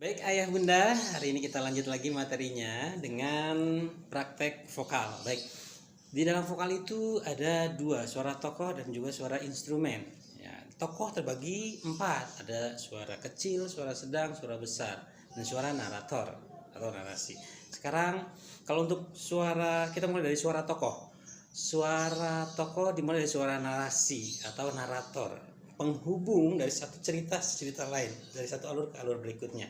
Baik ayah bunda, hari ini kita lanjut lagi materinya dengan praktek vokal. Baik, di dalam vokal itu ada dua, suara tokoh dan juga suara instrumen. Ya, tokoh terbagi empat, ada suara kecil, suara sedang, suara besar, dan suara narator atau narasi. Sekarang kalau untuk suara, kita mulai dari suara tokoh. Suara tokoh dimulai dari suara narasi atau narator, penghubung dari satu cerita ke cerita lain, dari satu alur ke alur berikutnya.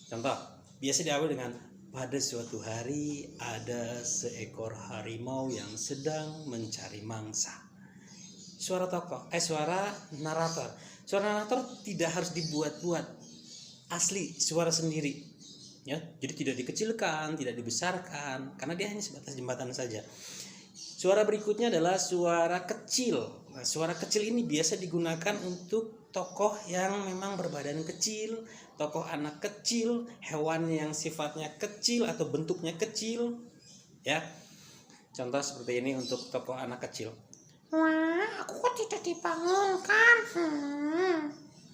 Contoh, biasa diawali dengan pada suatu hari ada seekor harimau yang sedang mencari mangsa. Suara tokoh, suara narator. Suara narator tidak harus dibuat-buat, asli suara sendiri. Ya, jadi tidak dikecilkan, tidak dibesarkan, karena dia hanya sebatas jembatan saja. Suara berikutnya adalah suara kecil. Nah, suara kecil ini biasa digunakan untuk tokoh yang memang berbadan kecil, tokoh anak kecil, hewan yang sifatnya kecil atau bentuknya kecil. Ya, contoh seperti ini untuk tokoh anak kecil. Wah, aku kok tidak dibangunkan.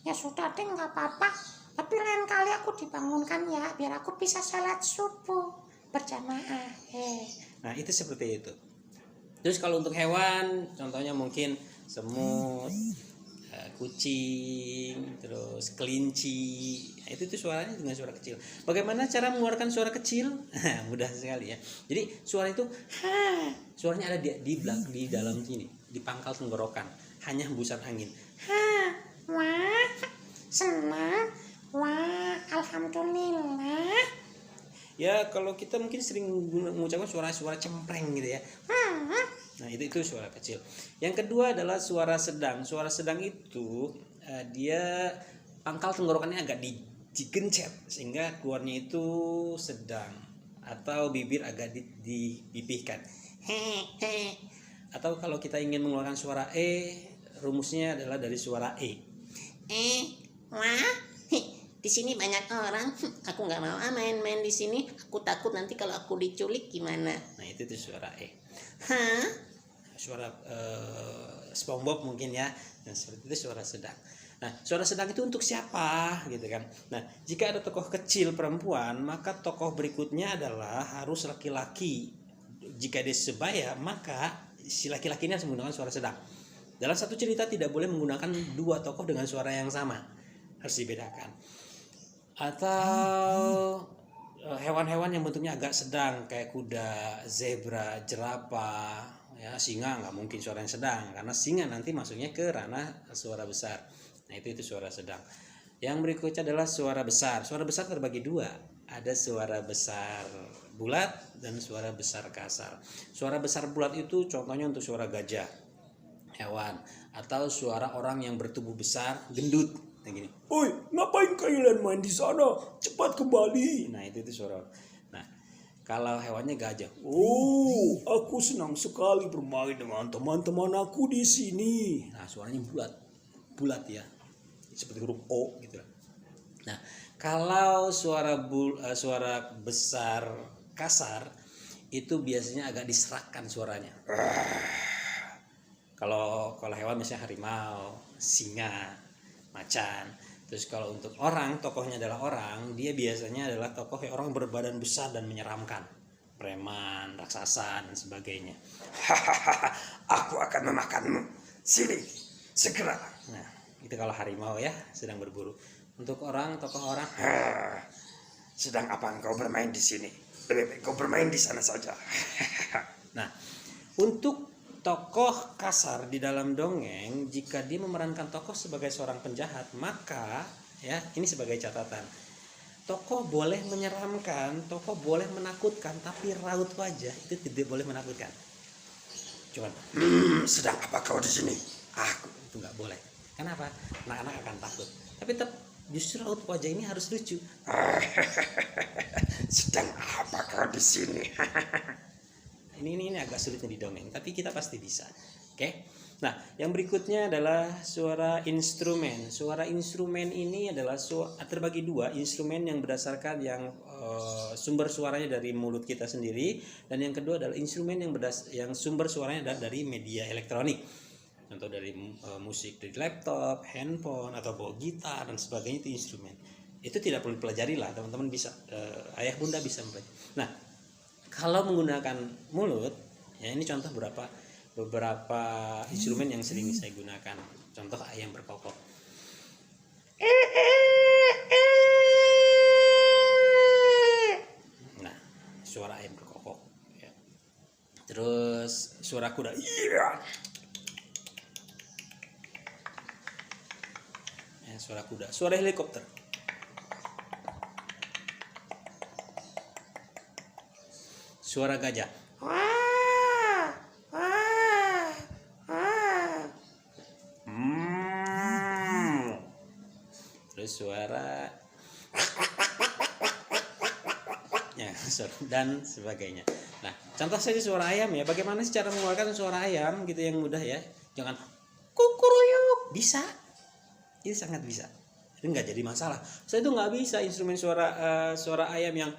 Ya sudah deh, nggak apa-apa. Tapi lain kali aku dibangunkan ya, biar aku bisa sholat subuh berjamaah. Nah, itu seperti itu. Terus kalau untuk hewan, contohnya mungkin semut, kucing, terus kelinci. Nah, itu suaranya dengan suara kecil. Bagaimana cara mengeluarkan suara kecil? Mudah sekali ya. Jadi suara itu suaranya ada di dalam sini, di pangkal tenggorokan. Hanya hembusan angin. Wah, senang. Wah, alhamdulillah. Ya kalau kita mungkin sering mengucapkan suara-suara cempreng gitu ya. Nah itu suara kecil. Yang kedua adalah suara sedang. Suara sedang itu dia pangkal tenggorokannya agak digencet sehingga keluarnya itu sedang, atau bibir agak dipipihkan. Atau kalau kita ingin mengeluarkan suara rumusnya adalah dari suara e. Wah, di sini banyak orang. Aku nggak mau main-main di sini. Aku takut nanti kalau aku diculik gimana. Nah itu suara e. Suara SpongeBob mungkin ya. Nah seperti itu suara sedang. Nah suara sedang itu untuk siapa gitu kan. Nah jika ada tokoh kecil perempuan, maka tokoh berikutnya adalah harus laki-laki. Jika dia sebaya, maka si laki-laki ini harus menggunakan suara sedang. Dalam satu cerita tidak boleh menggunakan dua tokoh dengan suara yang sama, harus dibedakan. Atau hewan-hewan yang bentuknya agak sedang kayak kuda, zebra, jerapah, ya singa nggak mungkin suara yang sedang karena singa nanti masuknya ke ranah suara besar. Nah itu suara sedang. Yang berikutnya adalah suara besar. Suara besar terbagi dua. Ada suara besar bulat dan suara besar kasar. Suara besar bulat itu contohnya untuk suara gajah, hewan, atau suara orang yang bertubuh besar, gendut. Nah gini, oi ngapain kalian main di sana? Cepat kembali. Nah itu suara. Nah kalau hewannya gajah, oh aku senang sekali bermain dengan teman-teman aku di sini. Nah suaranya bulat ya, seperti huruf O gitu. Nah kalau suara besar kasar itu biasanya agak diserakkan suaranya. Kalau hewan misalnya harimau, singa, macan. Terus kalau untuk orang, tokohnya adalah orang, dia biasanya adalah tokoh yang orang berbadan besar dan menyeramkan, preman, raksasa dan sebagainya. Hahaha, aku akan memakanmu. Sini, segera. Nah, itu kalau harimau ya, sedang berburu. Untuk orang, tokoh orang, sedang apa engkau bermain di sini? Lebih baik kau bermain di sana saja. Nah, untuk tokoh kasar di dalam dongeng, jika dia memerankan tokoh sebagai seorang penjahat, maka ya ini sebagai catatan, tokoh boleh menyeramkan, tokoh boleh menakutkan, tapi raut wajah itu tidak boleh menakutkan. Cuman sedang apa kau di sini? Aku itu nggak boleh. Kenapa? Anak-anak akan takut. Tapi tetap justru raut wajah ini harus lucu. Sedang apa kau di sini? Ini agak sulitnya di dongeng, tapi kita pasti bisa. Oke. Nah, yang berikutnya adalah suara instrumen. Suara instrumen ini adalah terbagi dua, instrumen yang berdasarkan yang sumber suaranya dari mulut kita sendiri, dan yang kedua adalah instrumen yang sumber suaranya adalah dari media elektronik. Contoh dari musik dari laptop, handphone, atau bawa gitar dan sebagainya, itu instrumen. Itu tidak perlu dipelajari lah, teman-teman bisa, ayah bunda bisa mempelajari. Nah, kalau menggunakan mulut, ya ini contoh beberapa instrumen yang sering saya gunakan. Contoh ayam berkokok. Nah, suara ayam berkokok. Ya. Terus suara kuda. Ya, suara kuda. Suara helikopter. Suara gajah. Wah, wah, wah. Terus suara ya, dan sebagainya. Nah, contoh saja suara ayam ya. Bagaimana sih cara mengeluarkan suara ayam gitu yang mudah ya? Jangan kukuruyuk. Bisa. Itu sangat bisa. Itu nggak jadi masalah. Saya itu nggak bisa instrumen suara ayam yang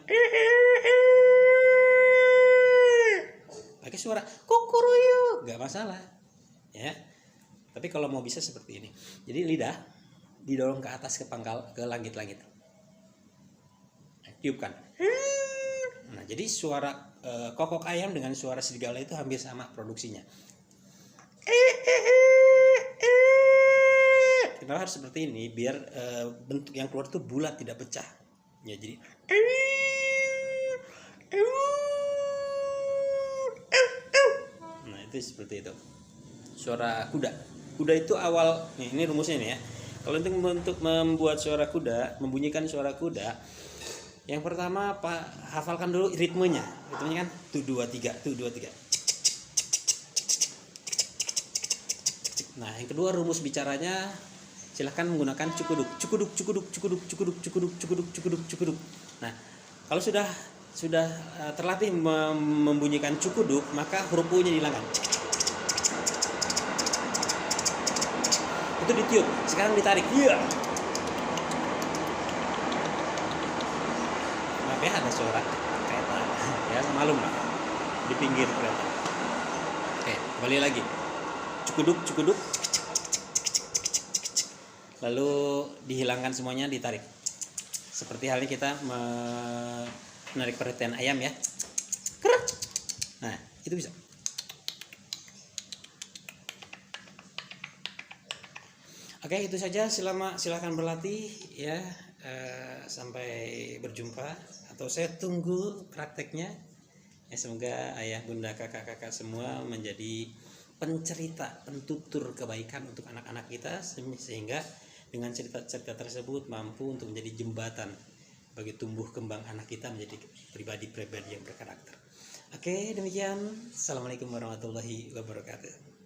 pakai suara kukuruyuk, nggak masalah ya. Tapi kalau mau bisa seperti ini, jadi lidah didorong ke atas, ke pangkal, ke langit-langit, tiupkan. Nah, jadi suara kokok ayam dengan suara serigala itu hampir sama produksinya. Kenapa harus seperti ini? Biar bentuk yang keluar itu bulat, tidak pecah ya. Jadi itu seperti itu. Suara kuda itu awal nih, ini rumusnya nih ya. Kalau untuk membuat suara kuda, membunyikan suara kuda, yang pertama hafalkan dulu ritmenya. Ritmenya kan 1 2 3, 1 2 3. Nah, yang kedua rumus bicaranya silahkan menggunakan cukuduk. Nah, kalau sudah terlatih membunyikan cukuduk, maka huruf U-nya dihilangkan. Itu ditiup. Sekarang ditarik. Iya. Maaf ya, ada suara kereta. Ya, malum lah. Di pinggir kereta. Oke, kembali lagi. Cukuduk. Lalu dihilangkan semuanya, ditarik. Seperti halnya kita menarik perhatian ayam ya. Nah, itu bisa. Oke, itu saja. Silakan berlatih ya. Sampai berjumpa, atau saya tunggu prakteknya. Ya, semoga ayah, bunda, kakak-kakak semua menjadi pencerita, pentutur kebaikan untuk anak-anak kita, sehingga dengan cerita-cerita tersebut mampu untuk menjadi jembatan bagi tumbuh kembang anak kita menjadi pribadi-pribadi yang berkarakter. Oke, demikian. Assalamualaikum warahmatullahi wabarakatuh.